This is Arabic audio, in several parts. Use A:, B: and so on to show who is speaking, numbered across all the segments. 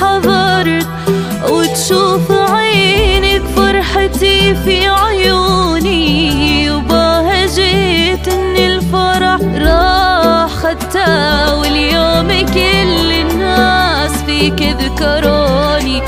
A: حضرت وتشوف عينك فرحتي في عيوني، يباها جيت ان الفرح راح خدتها، واليوم كل الناس فيك ذكروني.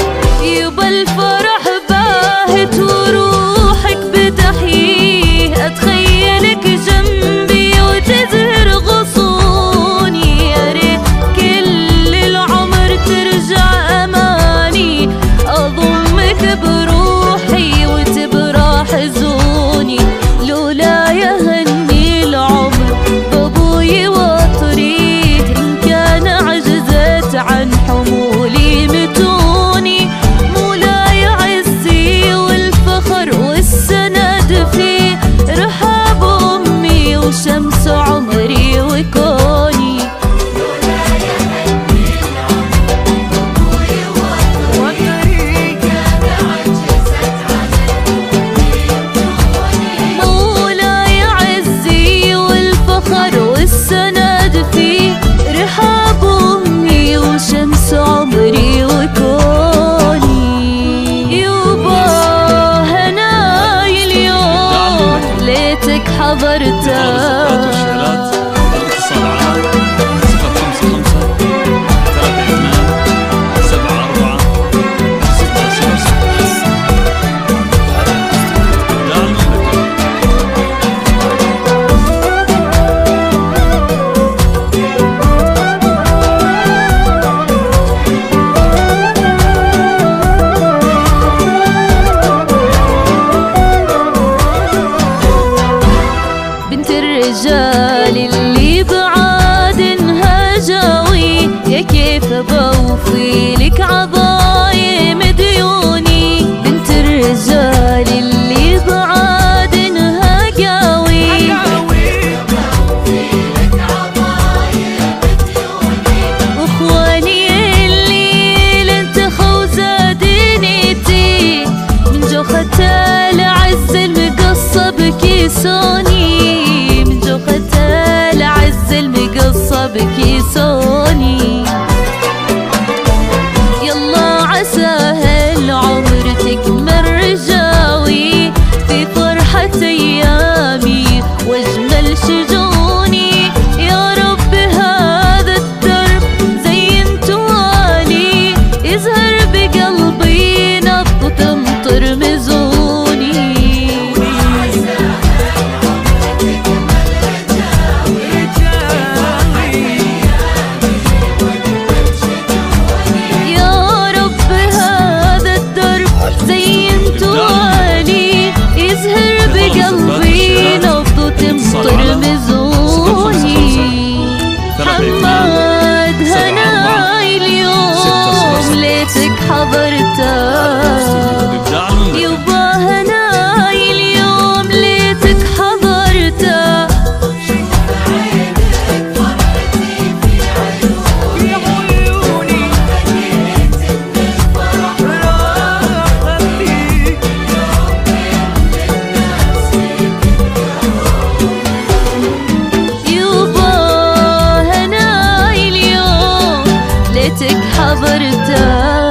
A: يبا الفرح باهت وروحك بتحييه، اتخيلك جنبي وتزهر غصوني، يا ريت كل العمر ترجع اماني، اضمك بروحي وتبرى حزوني. لولا يهني العمر بابوي وطريق، ان كان عجزت عن حمولي متوني. مولاي عزي والفخر والسند فيه، رحاب امي وشمس عمري وكوني. مولاي عزي والفخر والسند فيه، رحاب امي وشمس عمري وكوني. يبا هناي اليوم ليتك حضرته. الرجال اللي بعاد هجاوي، يا كيف بوفي لك عظايم ديوني. بنت الرجال اللي بعاد هجاوي، واخواني اللي لانتخوا زادنيتي، من جوخة العز المقصب كيسوني، العز المقصب كيسوني. يلا عسى هالعمر تكمل رجاوي، في فرحة ايامي واجمل شجوني. يا رب هذا الدرب زينته لي، يزهر بقلبي نبض تمطر مزوني. حماد هناي اليوم ليتك حضرته. يبا هناي اليوم ليتك حضرته. ليتك حضرته.